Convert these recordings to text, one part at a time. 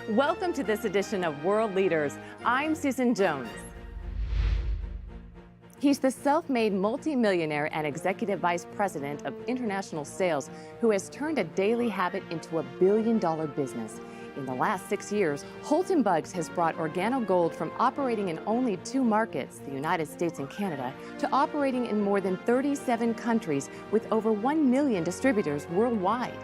Welcome to this edition of World Leaders. I'm Susan Jones. He's the self-made multimillionaire and executive vice president of international sales who has turned a daily habit into a billion-dollar business. In the last 6 years, Holton Buggs has brought Organo Gold from operating in only 2 markets, the United States and Canada, to operating in more than 37 countries with over 1 million distributors worldwide.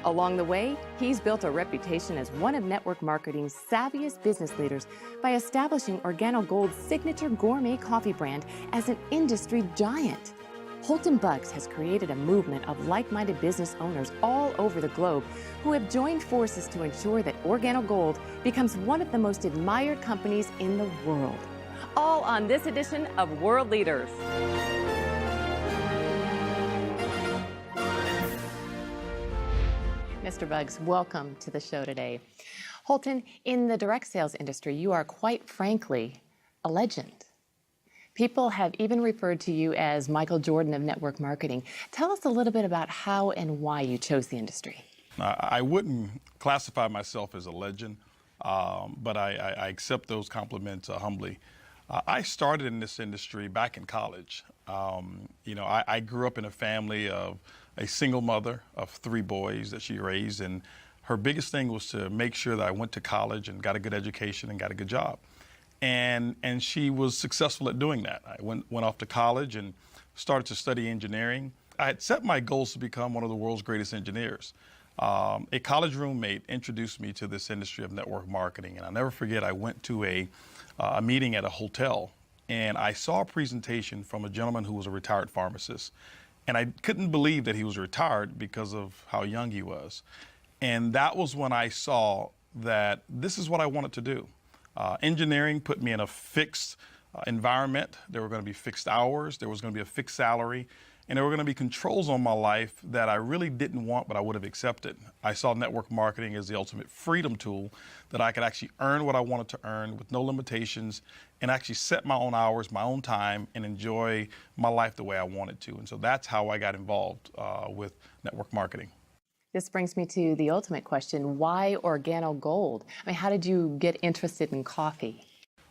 Along the way, he's built a reputation as one of network marketing's savviest business leaders by establishing Organo Gold's signature gourmet coffee brand as an industry giant. Holton Buggs has created a movement of like-minded business owners all over the globe who have joined forces to ensure that Organo Gold becomes one of the most admired companies in the world. All on this edition of World Leaders. Mr. Buggs, welcome to the show today. Holton, in the direct sales industry, you are quite frankly a legend. People have even referred to you as Michael Jordan of network marketing. Tell us a little bit about how and why you chose the industry. I wouldn't classify myself as a legend, but I accept those compliments humbly. I started in this industry back in college. I grew up in a family of a single mother of 3 boys that she raised, and her biggest thing was to make sure that I went to college and got a good education and got a good job. And she was successful at doing that. I went off to college and started to study engineering. I had set my goals to become one of the world's greatest engineers. A college roommate introduced me to this industry of network marketing, and I'll never forget, I went to a meeting at a hotel, and I saw a presentation from a gentleman who was a retired pharmacist. And I couldn't believe that he was retired because of how young he was. And that was when I saw that this is what I wanted to do. Engineering put me in a fixed environment. There were going to be fixed hours. There was going to be a fixed salary. And there were going to be controls on my life that I really didn't want, but I would have accepted. I saw network marketing as the ultimate freedom tool that I could actually earn what I wanted to earn with no limitations and actually set my own hours, my own time, and enjoy my life the way I wanted to. And so that's how I got involved with network marketing. This brings me to the ultimate question, why Organo Gold? I mean, how did you get interested in coffee?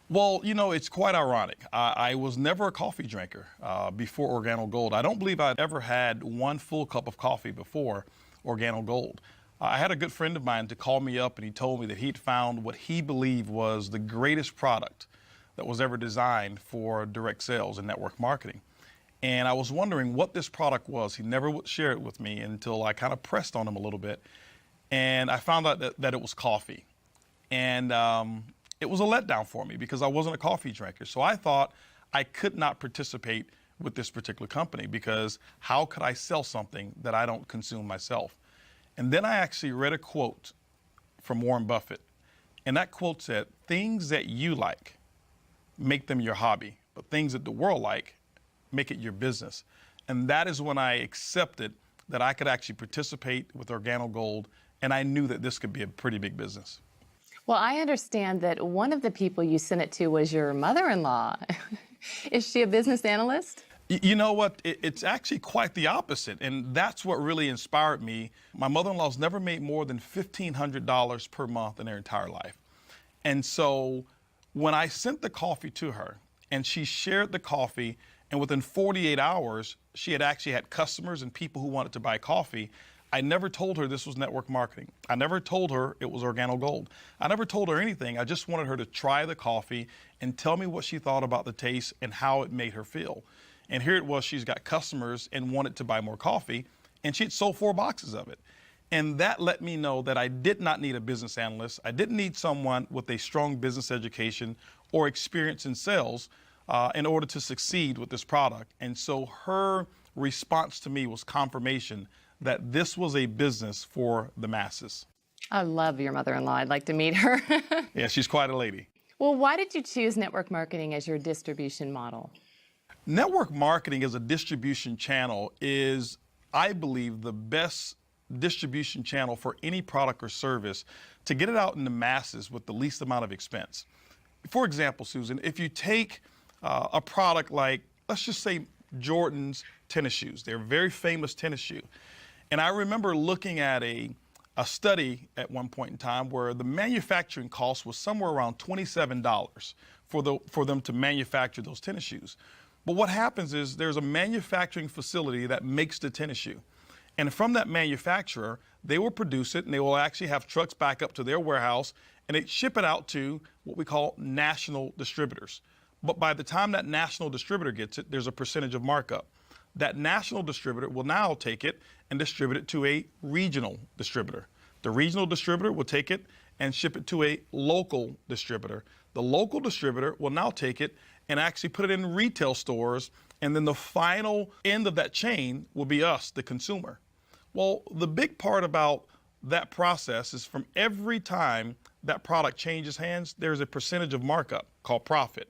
Well, it's quite ironic. I was never a coffee drinker before Organo Gold. I don't believe I'd ever had 1 full cup of coffee before Organo Gold. I had a good friend of mine to call me up, and he told me that he'd found what he believed was the greatest product that was ever designed for direct sales and network marketing. And I was wondering what this product was. He never would share it with me until I kind of pressed on him a little bit. And I found out that it was coffee. And it was a letdown for me because I wasn't a coffee drinker. So I thought I could not participate with this particular company because how could I sell something that I don't consume myself? And then I actually read a quote from Warren Buffett. And that quote said, "Things that you like, make them your hobby, but things that the world like, make it your business." And that is when I accepted that I could actually participate with Organo Gold, and I knew that this could be a pretty big business. Well, I understand that one of the people you sent it to was your mother-in-law. Is she a business analyst? You know what? It's actually quite the opposite, and that's what really inspired me. My mother-in-law's never made more than $1,500 per month in her entire life. And so when I sent the coffee to her, and she shared the coffee, and within 48 hours, she had actually had customers and people who wanted to buy coffee. I never told her this was network marketing. I never told her it was Organo Gold. I never told her anything. I just wanted her to try the coffee and tell me what she thought about the taste and how it made her feel. And here it was, she's got customers and wanted to buy more coffee, and she'd sold 4 boxes of it. And that let me know that I did not need a business analyst. I didn't need someone with a strong business education or experience in sales in order to succeed with this product. And so her response to me was confirmation that this was a business for the masses. I love your mother-in-law. I'd like to meet her. Yeah, she's quite a lady. Well, why did you choose network marketing as your distribution model? Network marketing as a distribution channel is, I believe, the best distribution channel for any product or service to get it out in the masses with the least amount of expense. For example, Susan, if you take a product like, let's just say Jordan's tennis shoes. They're a very famous tennis shoe. And I remember looking at a a study at one point in time where the manufacturing cost was somewhere around $27 for them to manufacture those tennis shoes. But what happens is there's a manufacturing facility that makes the tennis shoe. And from that manufacturer, they will produce it and they will actually have trucks back up to their warehouse and they ship it out to what we call national distributors. But by the time that national distributor gets it, there's a percentage of markup. That national distributor will now take it and distribute it to a regional distributor. The regional distributor will take it and ship it to a local distributor. The local distributor will now take it and actually put it in retail stores, and then the final end of that chain will be us, the consumer. Well, the big part about that process is from every time that product changes hands, there's a percentage of markup called profit.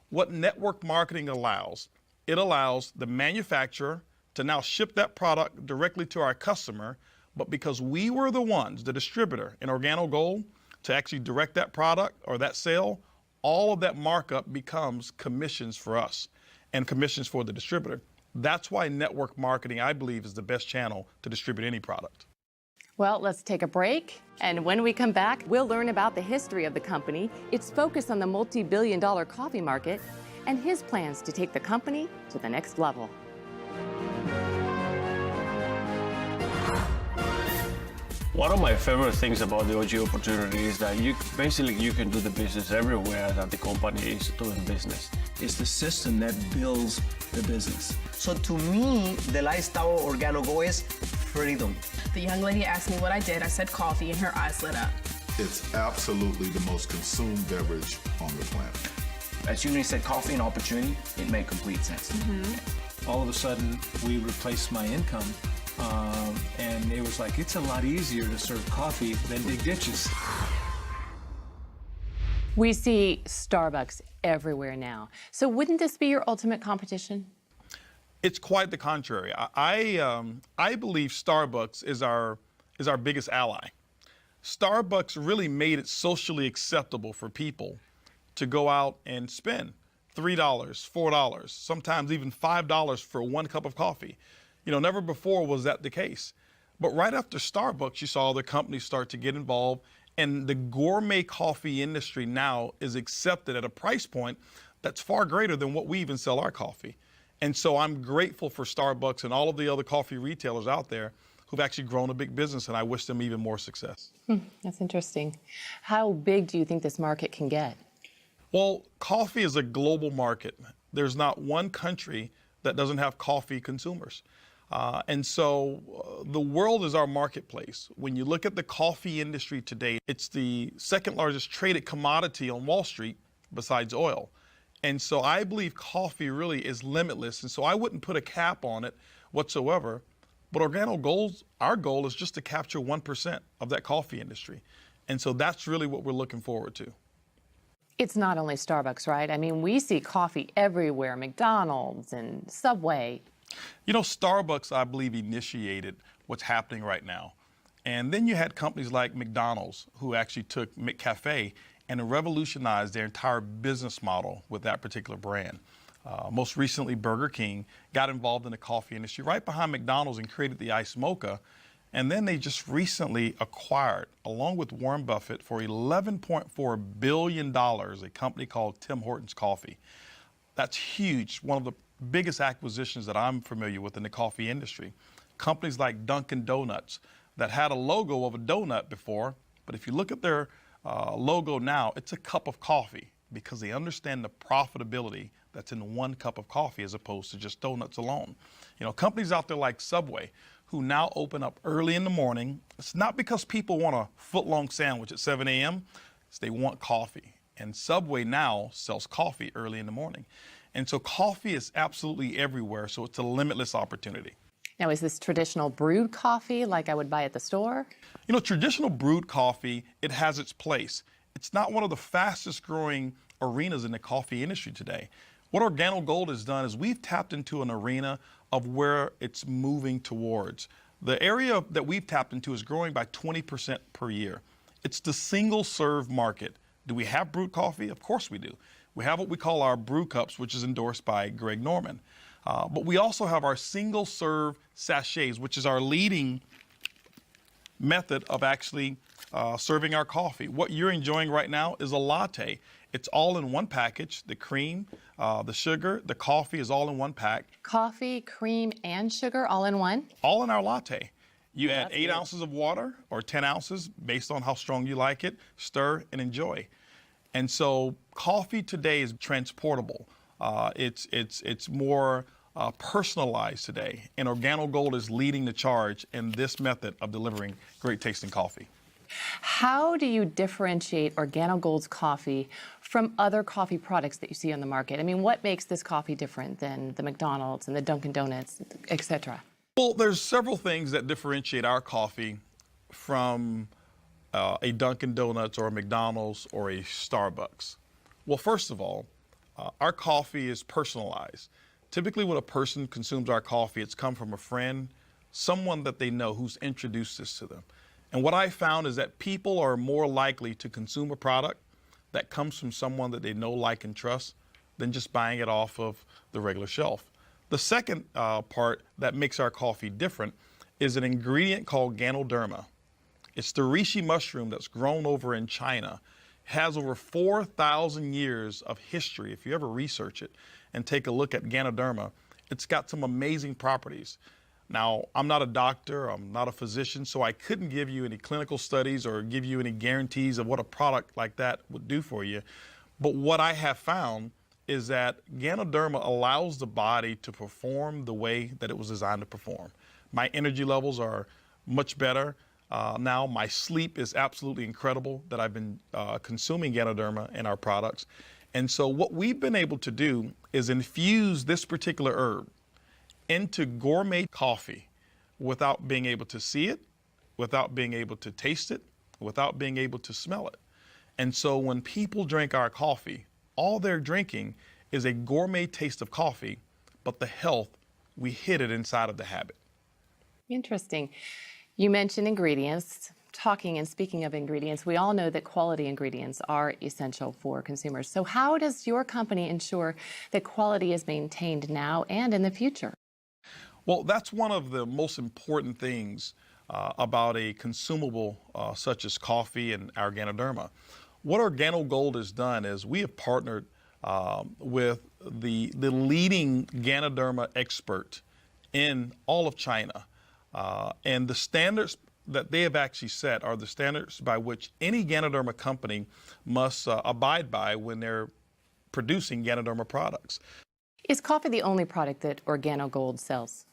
What network marketing allows, it allows the manufacturer to now ship that product directly to our customer, but because we were the ones, the distributor in Organo Gold, to actually direct that product or that sale, all of that markup becomes commissions for us and commissions for the distributor. That's why network marketing, I believe, is the best channel to distribute any product. Well, let's take a break. And when we come back, we'll learn about the history of the company, its focus on the multi-billion-dollar coffee market, and his plans to take the company to the next level. One of my favorite things about the OG opportunity is that you can do the business everywhere that the company is doing business. It's the system that builds the business. So to me, the lifestyle Organo Go is freedom. The young lady asked me what I did. I said coffee, and her eyes lit up. It's absolutely the most consumed beverage on the planet. As soon as you said coffee and opportunity, it made complete sense. All of a sudden, we replaced my income. And it was like, it's a lot easier to serve coffee than dig ditches. We see Starbucks everywhere now. So wouldn't this be your ultimate competition? It's quite the contrary. I believe Starbucks is our biggest ally. Starbucks really made it socially acceptable for people to go out and spend $3, $4, sometimes even $5 for one cup of coffee. You know, never before was that the case. But right after Starbucks, you saw other companies start to get involved, and the gourmet coffee industry now is accepted at a price point that's far greater than what we even sell our coffee. And so I'm grateful for Starbucks and all of the other coffee retailers out there who've actually grown a big business, and I wish them even more success. That's interesting. How big do you think this market can get? Well, coffee is a global market. There's not one country that doesn't have coffee consumers. And so the world is our marketplace. When you look at the coffee industry today, it's the second largest traded commodity on Wall Street besides oil. And so I believe coffee really is limitless. And so I wouldn't put a cap on it whatsoever. But Organo Gold, our goal is just to capture 1% of that coffee industry. And so that's really what we're looking forward to. It's not only Starbucks, right? I mean, we see coffee everywhere, McDonald's and Subway. You know, Starbucks, I believe, initiated what's happening right now. And then you had companies like McDonald's who actually took McCafe and revolutionized their entire business model with that particular brand. Most recently, Burger King got involved in the coffee industry right behind McDonald's and created the Iced Mocha. And then they just recently acquired, along with Warren Buffett, for $11.4 billion, a company called Tim Hortons Coffee. That's huge, one of the biggest acquisitions that I'm familiar with in the coffee industry. Companies like Dunkin' Donuts that had a logo of a donut before, but if you look at their logo now, it's a cup of coffee because they understand the profitability that's in one cup of coffee as opposed to just donuts alone. You know, companies out there like Subway who now open up early in the morning. It's not because people want a foot-long sandwich at 7 a.m., it's they want coffee. And Subway now sells coffee early in the morning. And so coffee is absolutely everywhere, so it's a limitless opportunity. Now, is this traditional brewed coffee like I would buy at the store? You know, traditional brewed coffee, it has its place. It's not one of the fastest growing arenas in the coffee industry today. What Organo Gold has done is we've tapped into an arena of where it's moving towards. The area that we've tapped into is growing by 20% per year. It's the single serve market. Do we have brewed coffee? Of course we do. We have what we call our brew cups, which is endorsed by Greg Norman. But we also have our single serve sachets, which is our leading method of actually serving our coffee. What you're enjoying right now is a latte. It's all in one package. The cream, the sugar, the coffee is all in one pack. Coffee, cream, and sugar all in one? All in our latte. You add That's 8 good. ounces of water or 10 ounces based on how strong you like it, stir and enjoy. And so coffee today is transportable. It's more personalized today, and Organo Gold is leading the charge in this method of delivering great tasting coffee. How do you differentiate Organo Gold's coffee from other coffee products that you see on the market? I mean, what makes this coffee different than the McDonald's and the Dunkin' Donuts, et cetera? Well, there's several things that differentiate our coffee from a Dunkin' Donuts or a McDonald's or a Starbucks. Well, first of all, our coffee is personalized. Typically when a person consumes our coffee, it's come from a friend, someone that they know who's introduced this to them. And what I found is that people are more likely to consume a product that comes from someone that they know, like, and trust than just buying it off of the regular shelf. The second part that makes our coffee different is an ingredient called Ganoderma. It's the reishi mushroom that's grown over in China. It has over 4,000 years of history. If you ever research it and take a look at Ganoderma, it's got some amazing properties. Now, I'm not a doctor, I'm not a physician, so I couldn't give you any clinical studies or give you any guarantees of what a product like that would do for you. But what I have found is that Ganoderma allows the body to perform the way that it was designed to perform. My energy levels are much better. Now my sleep is absolutely incredible that I've been consuming Ganoderma in our products. And so what we've been able to do is infuse this particular herb into gourmet coffee without being able to see it, without being able to taste it, without being able to smell it. And so when people drink our coffee, all they're drinking is a gourmet taste of coffee, but the health, we hid it inside of the habit. Interesting. You mentioned ingredients. Talking and speaking of ingredients, we all know that quality ingredients are essential for consumers. So how does your company ensure that quality is maintained now and in the future? Well, that's one of the most important things about a consumable such as coffee and our Ganoderma. What Organo Gold has done is we have partnered with the leading Ganoderma expert in all of China. And the standards that they have actually set are the standards by which any Ganoderma company must abide by when they're producing Ganoderma products. Is coffee the only product that Organo Gold sells?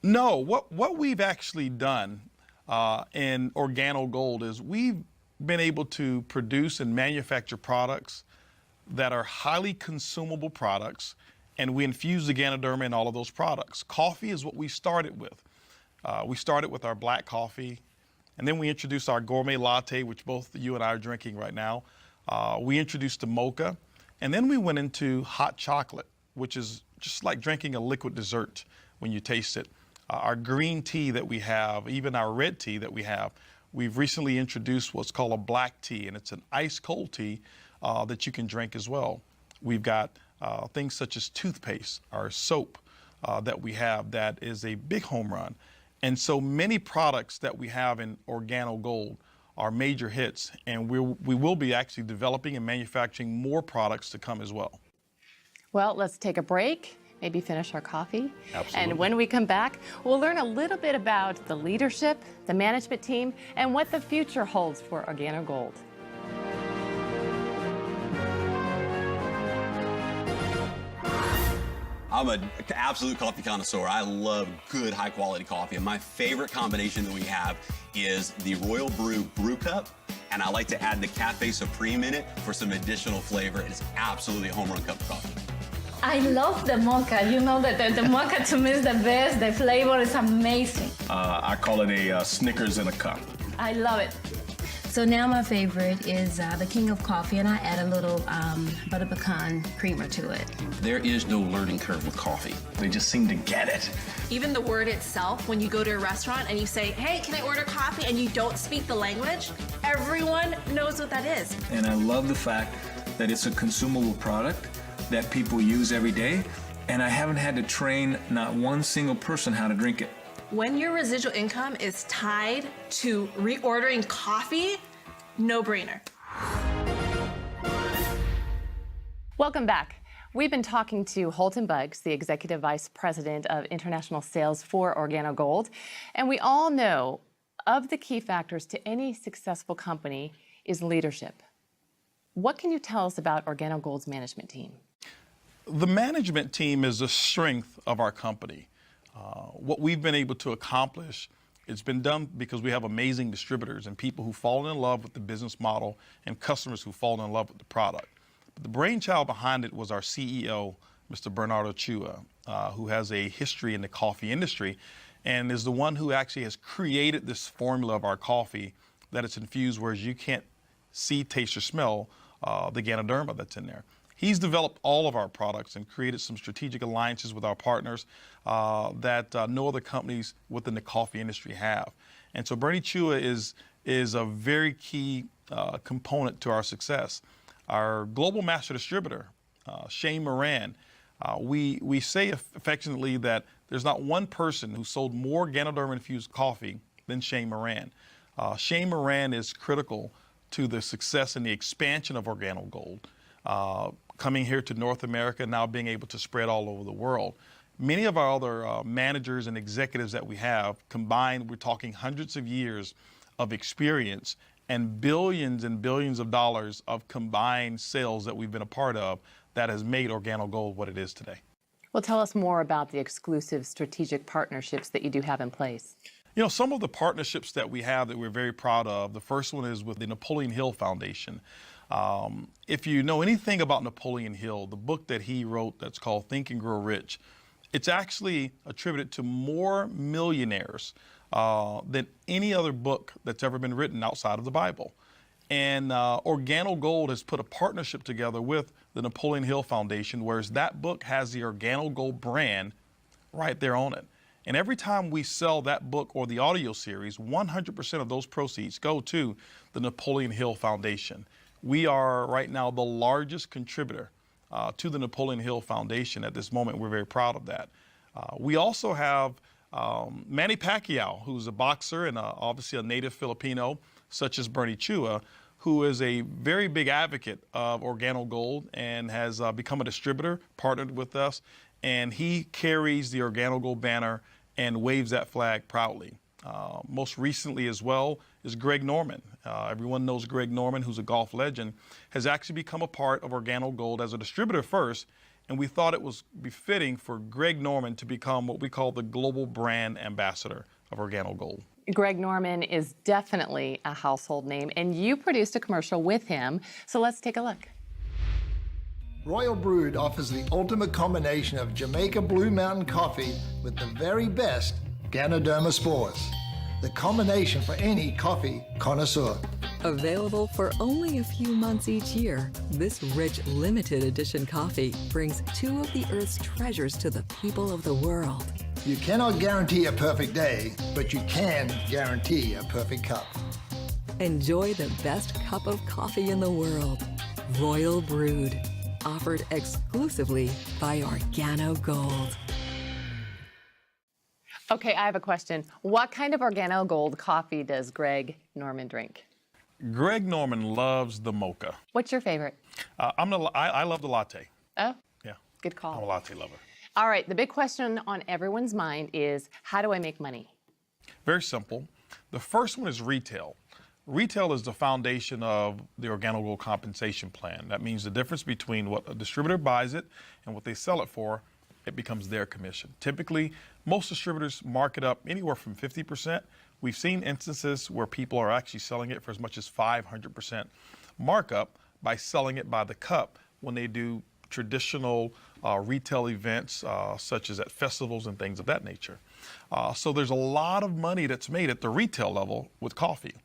No, what we've actually done in Organo Gold is we've been able to produce and manufacture products that are highly consumable products, and we infuse the Ganoderma in all of those products. Coffee is what we started with. We started with our black coffee, and then we introduced our gourmet latte, which both you and I are drinking right now. We introduced the mocha, and then we went into hot chocolate, which is just like drinking a liquid dessert when you taste it. Our green tea that we have, even our red tea that we have, we've recently introduced what's called a black tea, and it's an ice cold tea that you can drink as well. We've got things such as toothpaste, our soap that we have that is a big home run. And so many products that we have in Organo Gold are major hits, and we will be actually developing and manufacturing more products to come as well. Well, let's take a break, maybe finish our coffee. Absolutely. And when we come back, we'll learn a little bit about the leadership, the management team, and what the future holds for Organo Gold. I'm an absolute coffee connoisseur. I love good, high-quality coffee, and my favorite combination that we have is the Royal Brew Brew Cup, and I like to add the Cafe Supreme in it for some additional flavor. It is absolutely a home run cup of coffee. I love the mocha. You know that the mocha to me is the best. The flavor is amazing. I call it a Snickers in a cup. I love it. So now my favorite is the King of Coffee, and I add a little butter pecan creamer to it. There is no learning curve with coffee. They just seem to get it. Even the word itself, when you go to a restaurant and you say, hey, can I order coffee, and you don't speak the language, everyone knows what that is. And I love the fact that it's a consumable product that people use every day, and I haven't had to train not one single person how to drink it. When your residual income is tied to reordering coffee, no brainer. Welcome back. We've been talking to Holton Buggs, the Executive Vice President of International Sales for Organo Gold. And we all know of the key factors to any successful company is leadership. What can you tell us about Organo Gold's management team? The management team is the strength of our company. What we've been able to accomplish, it's been done because we have amazing distributors and people who fall in love with the business model and customers who fall in love with the product. But the brainchild behind it was our CEO, Mr. Bernardo Chua, who has a history in the coffee industry and is the one who actually has created this formula of our coffee that it's infused, whereas you can't see, taste, or smell the Ganoderma that's in there. He's developed all of our products and created some strategic alliances with our partners that no other companies within the coffee industry have. And so Bernie Chua is a very key component to our success. Our global master distributor, Shane Moran, we say affectionately that there's not one person who sold more Ganoderma-infused coffee than Shane Moran. Shane Moran is critical to the success and the expansion of Organo Gold. Coming here to North America, now being able to spread all over the world. Many of our other managers and executives that we have combined, we're talking hundreds of years of experience and billions of dollars of combined sales that we've been a part of that has made Organo Gold what it is today. Well, tell us more about the exclusive strategic partnerships that you do have in place. You know, some of the partnerships that we have that we're very proud of, the first one is with the Napoleon Hill Foundation. If you know anything about Napoleon Hill, the book that he wrote that's called Think and Grow Rich, it's actually attributed to more millionaires than any other book that's ever been written outside of the Bible. And Organo Gold has put a partnership together with the Napoleon Hill Foundation, whereas that book has the Organo Gold brand right there on it. And every time we sell that book or the audio series, 100% of those proceeds go to the Napoleon Hill Foundation. We are right now the largest contributor to the Napoleon Hill Foundation at this moment. We're very proud of that. We also have Manny Pacquiao, who's a boxer and obviously a native Filipino, such as Bernie Chua, who is a very big advocate of Organo Gold and has become a distributor, partnered with us, and he carries the Organo Gold banner and waves that flag proudly. Most recently as well is Greg Norman. Everyone knows Greg Norman, who's a golf legend, has actually become a part of Organo Gold as a distributor first, and we thought it was befitting for Greg Norman to become what we call the global brand ambassador of Organo Gold. Greg Norman is definitely a household name, and you produced a commercial with him, so let's take a look. Royal Brewed offers the ultimate combination of Jamaica Blue Mountain coffee with the very best Ganoderma spores. The combination for any coffee connoisseur. Available for only a few months each year, this rich limited edition coffee brings two of the Earth's treasures to the people of the world. You cannot guarantee a perfect day, but you can guarantee a perfect cup. Enjoy the best cup of coffee in the world. Royal Brewed. Offered exclusively by Organo Gold. Okay, I have a question. What kind of Organo Gold coffee does Greg Norman drink? Greg Norman loves the mocha. What's your favorite? I love the latte. Oh, yeah. Good call. I'm a latte lover. All right, the big question on everyone's mind is, how do I make money? Very simple. The first one is retail. Retail is the foundation of the Organo Gold compensation plan. That means the difference between what a distributor buys it and what they sell it for, it becomes their commission. Typically, most distributors mark it up anywhere from 50%. We've seen instances where people are actually selling it for as much as 500% markup by selling it by the cup when they do traditional retail events such as at festivals and things of that nature. So there's a lot of money that's made at the retail level with coffee.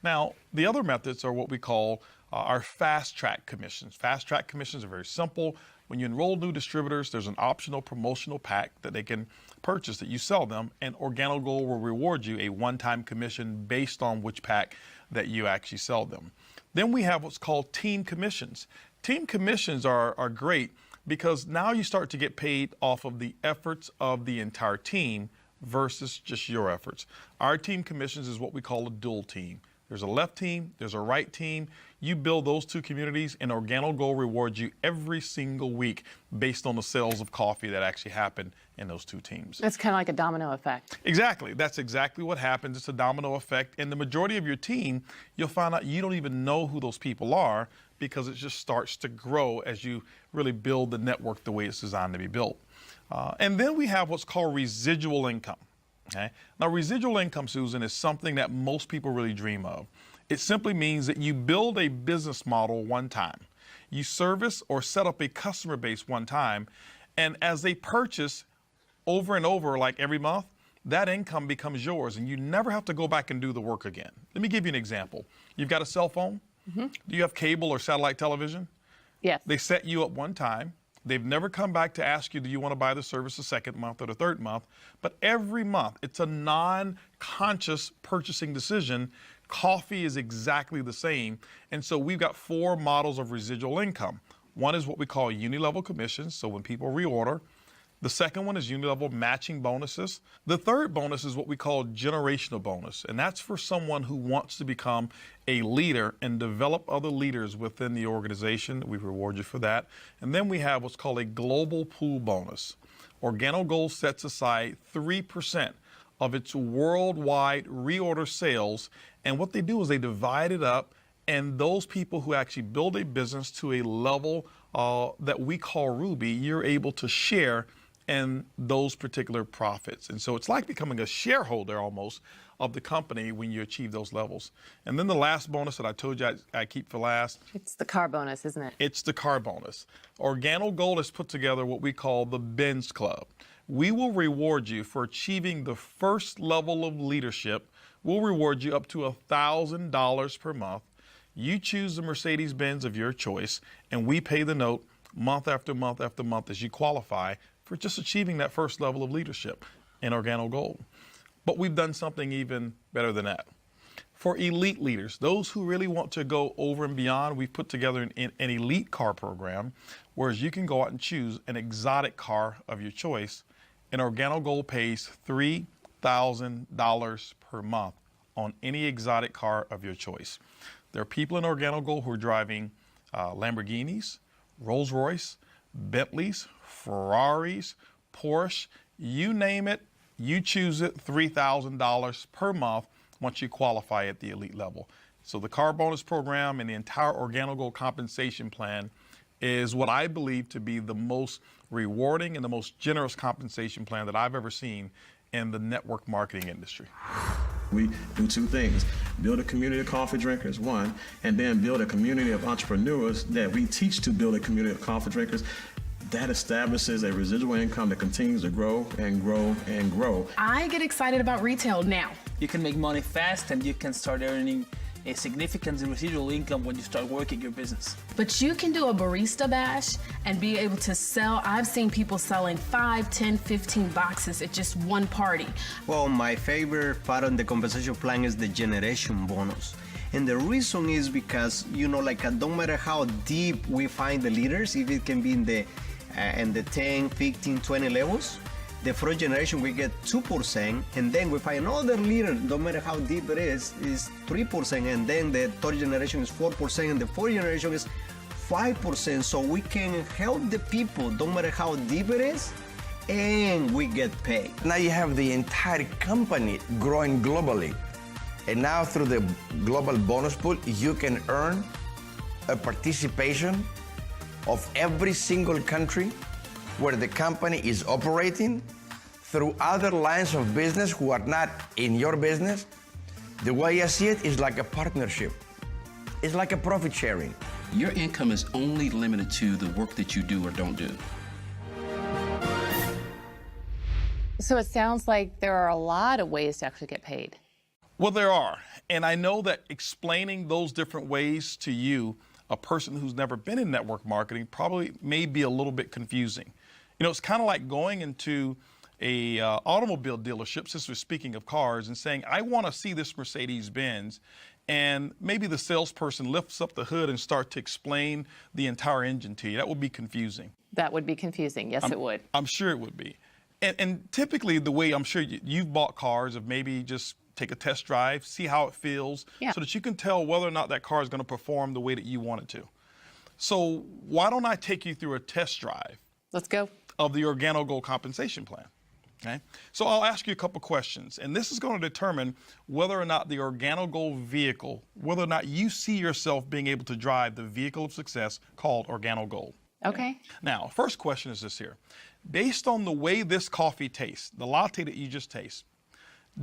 Now, the other methods are what we call our fast-track commissions. Fast-track commissions are very simple. When you enroll new distributors, there's an optional promotional pack that they can purchase that you sell them, and Organo Gold will reward you a one-time commission based on which pack that you actually sell them. Then we have what's called team commissions. Team commissions are great because now you start to get paid off of the efforts of the entire team versus just your efforts. Our team commissions is what we call a dual team. There's a left team, there's a right team. You build those two communities, and Organo Gold rewards you every single week based on the sales of coffee that actually happen in those two teams. It's kind of like a domino effect. Exactly. That's exactly what happens. It's a domino effect. And the majority of your team, you'll find out you don't even know who those people are because it just starts to grow as you really build the network the way it's designed to be built. And then we have what's called residual income. Okay? Now, residual income, Susan, is something that most people really dream of. It simply means that you build a business model one time. You service or set up a customer base one time, and as they purchase over and over, like every month, that income becomes yours, and you never have to go back and do the work again. Let me give you an example. You've got a cell phone. Do you have cable or satellite television? Yes. They set you up one time. They've never come back to ask you, do you want to buy the service the second month or the third month? But every month, it's a non-conscious purchasing decision. Coffee is exactly the same. And so we've got 4 models of residual income. One is what we call uni-level commissions, so when people reorder. The second one is uni-level matching bonuses. The third bonus is what we call generational bonus, and that's for someone who wants to become a leader and develop other leaders within the organization. We reward you for that. And then we have what's called a global pool bonus. Organo Gold sets aside 3% of its worldwide reorder sales, and what they do is they divide it up, and those people who actually build a business to a level that we call Ruby, you're able to share in those particular profits. And so it's like becoming a shareholder almost of the company when you achieve those levels. And then the last bonus that I told you I keep for last. It's the car bonus, isn't it? It's the car bonus. Organo Gold has put together what we call the Benz Club. We will reward you for achieving the first level of leadership. We'll reward you up to $1,000 per month. You choose the Mercedes-Benz of your choice, and we pay the note month after month after month as you qualify for just achieving that first level of leadership in Organo Gold. But we've done something even better than that. For elite leaders, those who really want to go over and beyond, we've put together an elite car program, whereas you can go out and choose an exotic car of your choice, and Organo Gold pays $3,000 per month on any exotic car of your choice. There are people in Organo Gold who are driving Lamborghinis, Rolls-Royce, Bentleys, Ferraris, Porsche, you name it, you choose it, $3,000 per month once you qualify at the elite level. So the car bonus program and the entire Organo Gold compensation plan is what I believe to be the most rewarding and the most generous compensation plan that I've ever seen in the network marketing industry. We do 2 things: build a community of coffee drinkers, one, and then build a community of entrepreneurs that we teach to build a community of coffee drinkers. That establishes a residual income that continues to grow and grow and grow. I get excited about retail now. You can make money fast and you can start earning a significant residual income when you start working your business. But you can do a barista bash and be able to sell. I've seen people selling 5, 10, 15 boxes at just one party. Well, my favorite part on the compensation plan is the generation bonus. And the reason is because, like no matter how deep we find the leaders, if it can be in the 10, 15, 20 levels, the first generation we get 2%, and then we find another leader, no matter how deep it is 3%, and then the third generation is 4%, and the fourth generation is 5%. So we can help the people, no matter how deep it is, and we get paid. Now you have the entire company growing globally. And now through the global bonus pool, you can earn a participation of every single country where the company is operating through other lines of business who are not in your business. The way I see it is like a partnership. It's like a profit sharing. Your income is only limited to the work that you do or don't do. So it sounds like there are a lot of ways to actually get paid. Well, there are. And I know that explaining those different ways to you, a person who's never been in network marketing, probably may be a little bit confusing. It's kind of like going into a automobile dealership, since we're speaking of cars, and saying, I want to see this Mercedes-Benz. And maybe the salesperson lifts up the hood and starts to explain the entire engine to you. That would be confusing. That would be confusing. Yes, it would. I'm sure it would be. And typically the way I'm sure you've bought cars of maybe just take a test drive, see how it feels, so that you can tell whether or not that car is going to perform the way that you want it to. So why don't I take you through a test drive? Let's go. Of the Organo Gold compensation plan. Okay? So I'll ask you a couple questions, and this is going to determine whether or not the Organo Gold vehicle, whether or not you see yourself being able to drive the vehicle of success called Organo Gold. Okay. Now, first question is this here. Based on the way this coffee tastes, the latte that you just taste,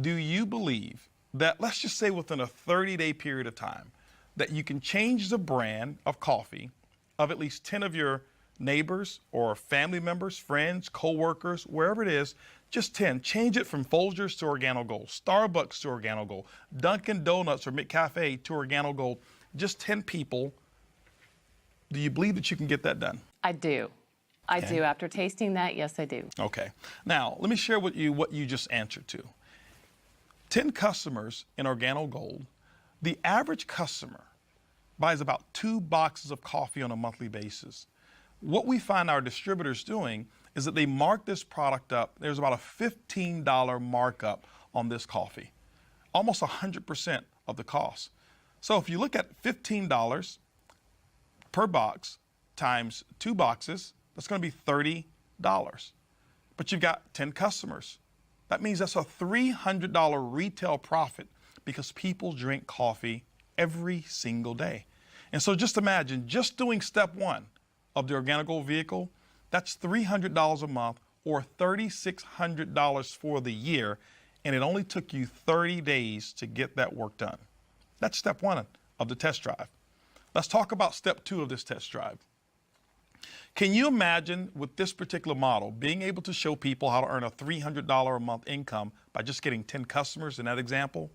do you believe that, let's just say within a 30-day period of time, that you can change the brand of coffee of at least 10 of your neighbors or family members, friends, co-workers, wherever it is, just 10. Change it from Folgers to Organo Gold, Starbucks to Organo Gold, Dunkin' Donuts or McCafe to Organo Gold. Just 10 people. Do you believe that you can get that done? I do. I do. After tasting that, yes, I do. Okay. Now, let me share with you what you just answered to. 10 customers in Organo Gold, the average customer buys about 2 boxes of coffee on a monthly basis. What we find our distributors doing is that they mark this product up. There's about a $15 markup on this coffee, almost 100% of the cost. So if you look at $15 per box times 2 boxes, that's going to be $30. But you've got 10 customers. That means that's a $300 retail profit because people drink coffee every single day. And so just imagine, just doing step 1 of the Organo Gold vehicle, that's $300 a month or $3,600 for the year, and it only took you 30 days to get that work done. That's step 1 of the test drive. Let's talk about step 2 of this test drive. Can you imagine with this particular model being able to show people how to earn a $300 a month income by just getting 10 customers in that example?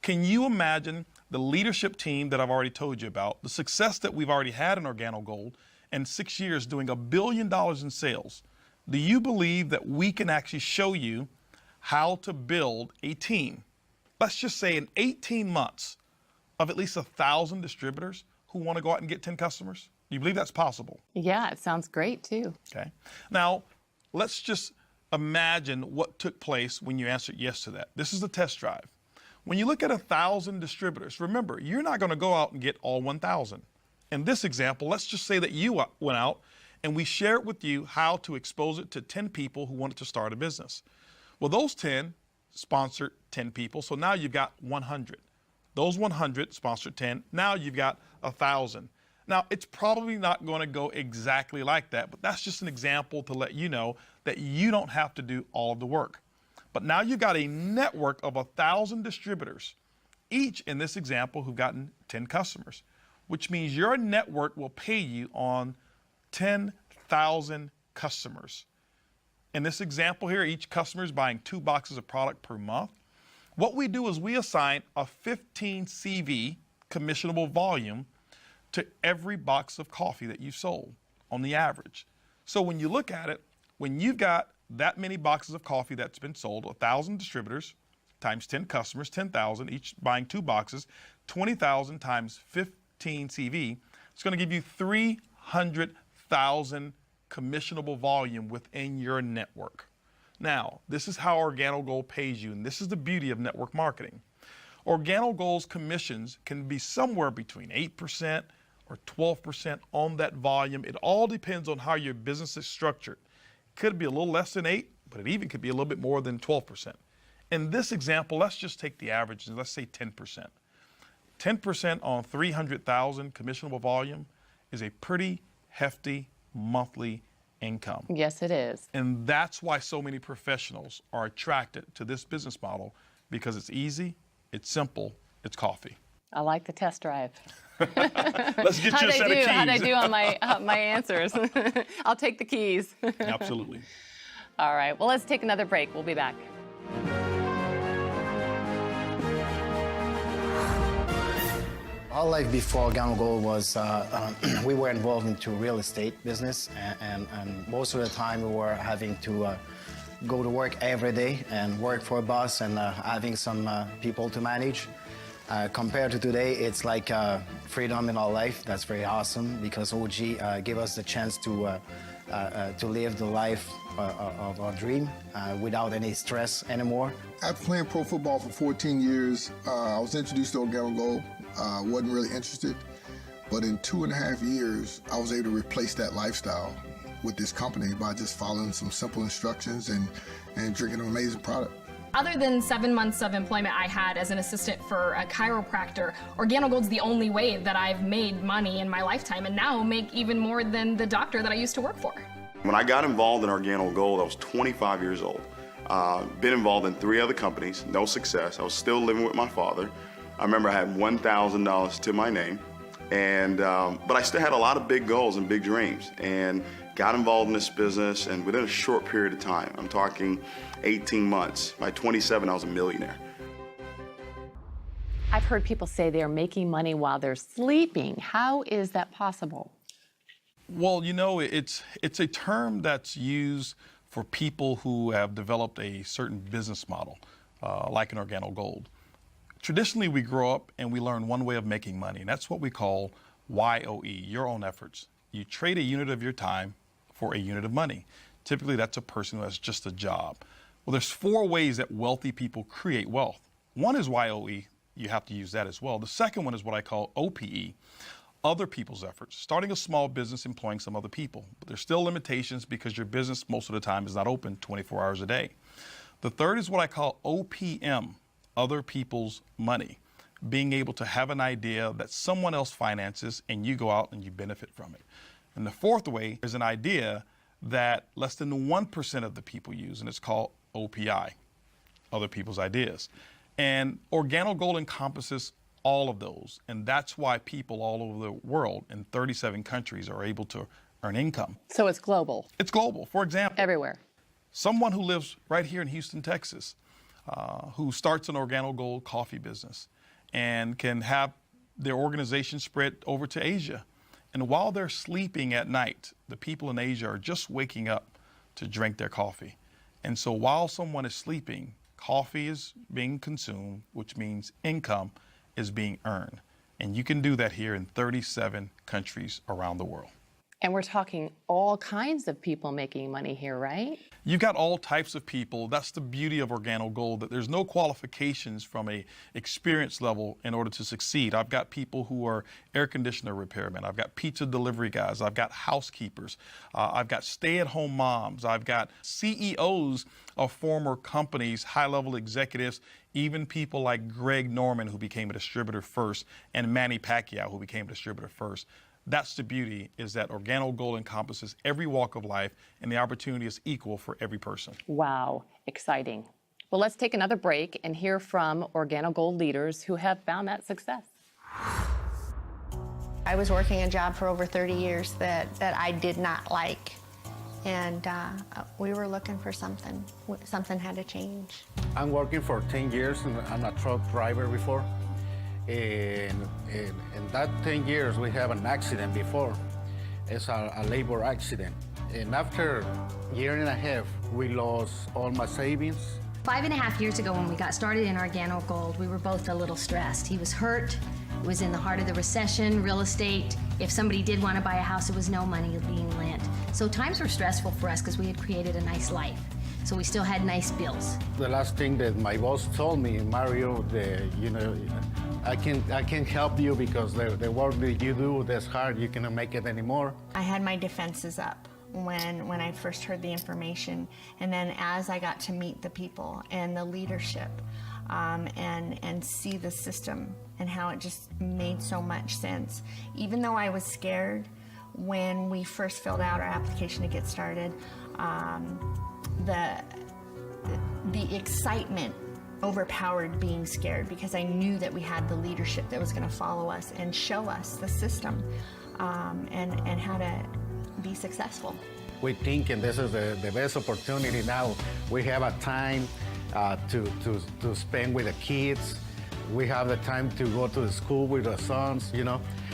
Can you imagine the leadership team that I've already told you about, the success that we've already had in Organo Gold, and 6 years doing $1 billion in sales? Do you believe that we can actually show you how to build a team? Let's just say in 18 months of at least 1,000 distributors who want to go out and get 10 customers? Do you believe that's possible? Yeah, it sounds great too. Okay. Now, let's just imagine what took place when you answered yes to that. This is the test drive. When you look at 1,000 distributors, remember, you're not going to go out and get all 1,000. In this example, let's just say that you went out and we shared with you how to expose it to 10 people who wanted to start a business. Well, those 10 sponsored 10 people, so now you've got 100. Those 100 sponsored 10, now you've got 1,000. Now, it's probably not going to go exactly like that, but that's just an example to let you know that you don't have to do all of the work. But now you've got a network of 1,000 distributors, each in this example who've gotten 10 customers, which means your network will pay you on 10,000 customers. In this example here, each customer is buying 2 boxes of product per month. What we do is we assign a 15 CV commissionable volume to every box of coffee that you sold on the average. So when you look at it, when you've got that many boxes of coffee that's been sold, 1,000 distributors times 10 customers, 10,000, each buying 2 boxes, 20,000 times 15 CV, it's going to give you 300,000 commissionable volume within your network. Now, this is how Organo Gold pays you, and this is the beauty of network marketing. Organo Gold's commissions can be somewhere between 8% or 12% on that volume. It all depends on how your business is structured. It could be a little less than 8, but it even could be a little bit more than 12%. In this example, let's just take the average and let's say 10%. 10% on 300,000 commissionable volume is a pretty hefty monthly income. Yes, it is. And that's why so many professionals are attracted to this business model, because it's easy, it's simple, it's coffee. I like the test drive. Let's get you a set of keys. How'd I do on my answers? I'll take the keys. Absolutely. All right, well, let's take another break. We'll be back. Our life before Organo Gold was, we were involved into real estate business, and most of the time we were having to go to work every day and work for a boss and having some people to manage. Compared to today, it's like freedom in our life. That's very awesome because OG gave us the chance to to live the life of our dream without any stress anymore. After playing pro football for 14 years, I was introduced to Organo Gold. Wasn't really interested, but in 2.5 years, I was able to replace that lifestyle with this company by just following some simple instructions and drinking an amazing product. Other than 7 months of employment I had as an assistant for a chiropractor, Organo Gold's the only way that I've made money in my lifetime, and now make even more than the doctor that I used to work for. When I got involved in Organo Gold, I was 25 years old. Been involved in 3 other companies, no success. I was still living with my father. I remember I had $1,000 to my name, and but I still had a lot of big goals and big dreams, and got involved in this business, and within a short period of time, I'm talking 18 months, by 27, I was a millionaire. I've heard people say they're making money while they're sleeping. How is that possible? Well, you know, it's a term that's used for people who have developed a certain business model, like an Organo Gold. Traditionally, we grow up and we learn one way of making money, and that's what we call YOE, your own efforts. You trade a unit of your time for a unit of money. Typically, that's a person who has just a job. Well, there's 4 ways that wealthy people create wealth. One is YOE. You have to use that as well. The second one is what I call OPE, other people's efforts. Starting a small business, employing some other people. But there's still limitations because your business most of the time is not open 24 hours a day. The third is what I call OPM, other people's money. Being able to have an idea that someone else finances and you go out and you benefit from it. And the fourth way is an idea that less than 1% of the people use, and it's called OPI, other people's ideas. And Organo Gold encompasses all of those, and that's why people all over the world in 37 countries are able to earn income. So it's global. It's global. For example, everywhere. Someone who lives right here in Houston, Texas, who starts an Organo Gold coffee business and can have their organization spread over to Asia. And while they're sleeping at night, the people in Asia are just waking up to drink their coffee. And so while someone is sleeping, coffee is being consumed, which means income is being earned. And you can do that here in 37 countries around the world. And we're talking all kinds of people making money here, right? You've got all types of people. That's the beauty of Organo Gold, that there's no qualifications from a experience level in order to succeed. I've got people who are air conditioner repairmen. I've got pizza delivery guys. I've got housekeepers. I've got stay-at-home moms. I've got CEOs of former companies, high-level executives, even people like Greg Norman, who became a distributor first, and Manny Pacquiao, who became a distributor first. That's the beauty, is that Organo Gold encompasses every walk of life, and the opportunity is equal for every person. Wow, exciting. Well, let's take another break and hear from Organo Gold leaders who have found that success. I was working a job for over 30 years that I did not like, and we were looking for something. Something had to change. I'm working for 10 years, and I'm a truck driver before. In that 10 years, we have an accident before. It's a labor accident. And after a year and a half, we lost all my savings. 5.5 years ago when we got started in Organo Gold, we were both a little stressed. He was hurt. It was in the heart of the recession, real estate. If somebody did want to buy a house, there was no money being lent. So times were stressful for us because we had created a nice life. So we still had nice bills. The last thing that my boss told me, Mario, I can help you because the work that you do, that's hard, you cannot make it anymore. I had my defenses up when I first heard the information, and then as I got to meet the people and the leadership and see the system and how it just made so much sense. Even though I was scared when we first filled out our application to get started, the excitement overpowered being scared because I knew that we had the leadership that was going to follow us and show us the system and how to be successful. We think, and this is the best opportunity now. We have a time to spend with the kids. We have the time to go to the school with the sons,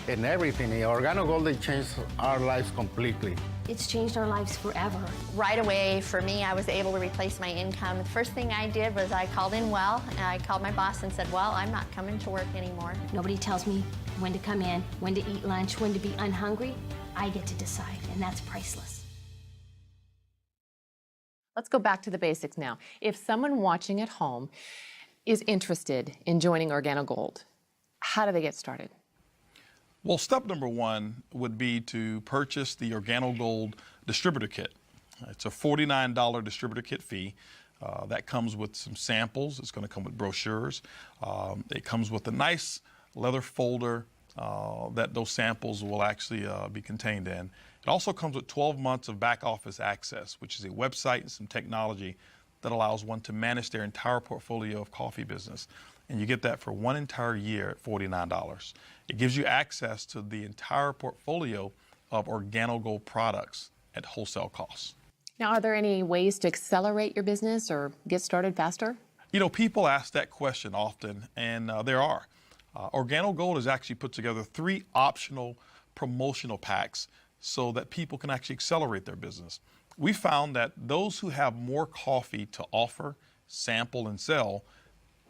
and everything. Organo Gold changed our lives completely. It's changed our lives forever. Right away, for me, I was able to replace my income. The first thing I did was I called in well, and I called my boss and said, well, I'm not coming to work anymore. Nobody tells me when to come in, when to eat lunch, when to be unhungry. I get to decide, and that's priceless. Let's go back to the basics now. If someone watching at home is interested in joining Organo Gold, how do they get started? Well, step number one would be to purchase the Organo Gold distributor kit. It's a $49 distributor kit fee. That comes with some samples. It's going to come with brochures. It comes with a nice leather folder that those samples will actually be contained in. It also comes with 12 months of back office access, which is a website and some technology that allows one to manage their entire portfolio of coffee business. And you get that for one entire year at $49. It gives you access to the entire portfolio of Organo Gold products at wholesale costs. Now, are there any ways to accelerate your business or get started faster? You know, people ask that question often, and there are. Organo Gold has actually put together 3 optional promotional packs so that people can actually accelerate their business. We found that those who have more coffee to offer, sample, and sell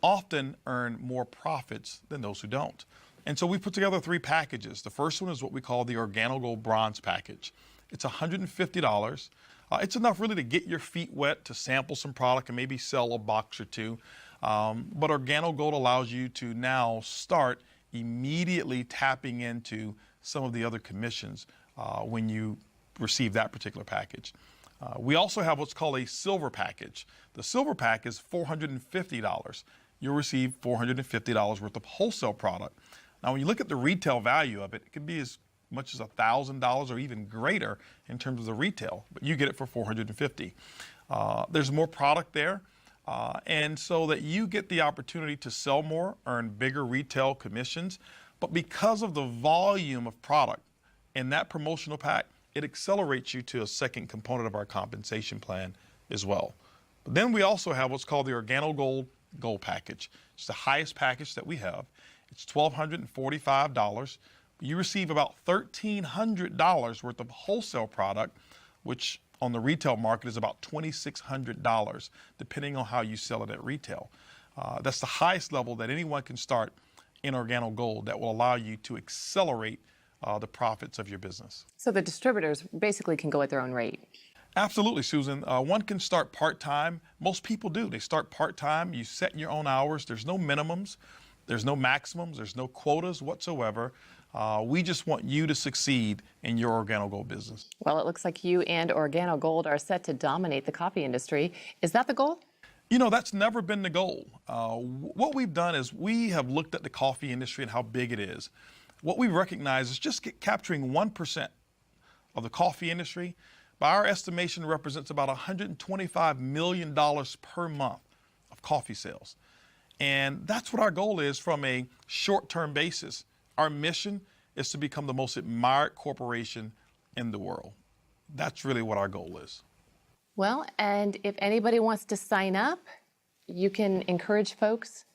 often earn more profits than those who don't. And so we put together 3 packages. The first one is what we call the Organo Gold Bronze Package. It's $150. It's enough really to get your feet wet, to sample some product and maybe sell a box or 2. But Organo Gold allows you to now start immediately tapping into some of the other commissions when you receive that particular package. We also have what's called a silver package. The silver pack is $450. You'll receive $450 worth of wholesale product. Now, when you look at the retail value of it, it could be as much as $1,000 or even greater in terms of the retail, but you get it for $450. There's more product there, and so that you get the opportunity to sell more, earn bigger retail commissions, but because of the volume of product in that promotional pack, it accelerates you to a second component of our compensation plan as well. But then we also have what's called the Organo Gold Package. It's the highest package that we have. It's $1,245. You receive about $1,300 worth of wholesale product, which on the retail market is about $2,600, depending on how you sell it at retail. That's the highest level that anyone can start in Organo Gold that will allow you to accelerate the profits of your business. So the distributors basically can go at their own rate. Absolutely, Susan. One can start part-time. Most people do. They start part-time. You set your own hours. There's no minimums. There's no maximums. There's no quotas whatsoever. We just want you to succeed in your Organo Gold business. Well, it looks like you and Organo Gold are set to dominate the coffee industry. Is that the goal? You know, that's never been the goal. What we've done is we have looked at the coffee industry and how big it is. What we recognize is just capturing 1% of the coffee industry, by our estimation, represents about $125 million per month of coffee sales. And that's what our goal is from a short-term basis. Our mission is to become the most admired corporation in the world. That's really what our goal is. Well, and if anybody wants to sign up, you can encourage folks.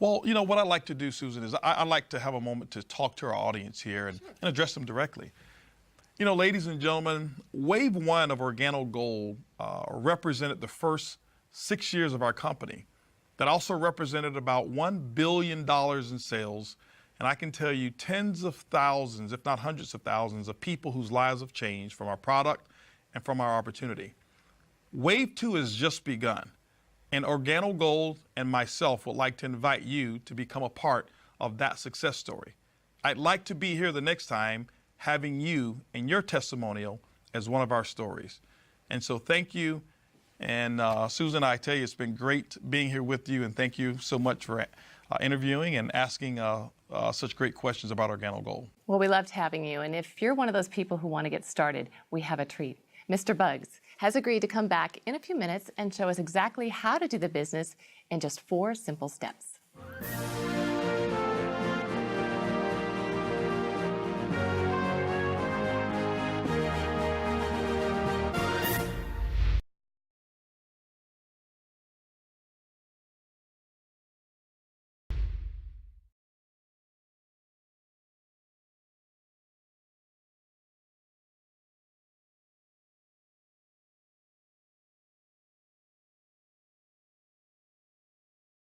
Well, you know, what I like to do, Susan, is I like to have a moment to talk to our audience here and address them directly. You know, ladies and gentlemen, Wave 1 of Organo Gold represented the first 6 years of our company. That also represented about $1 billion in sales. And I can tell you tens of thousands, if not hundreds of thousands, of people whose lives have changed from our product and from our opportunity. Wave 2 has just begun. And Organo Gold and myself would like to invite you to become a part of that success story. I'd like to be here the next time having you and your testimonial as one of our stories. And so thank you. And Susan, I tell you, it's been great being here with you. And thank you so much for interviewing and asking such great questions about Organo Gold. Well, we loved having you. And if you're one of those people who want to get started, we have a treat. Mr. Bugs has agreed to come back in a few minutes and show us exactly how to do the business in just 4 simple steps.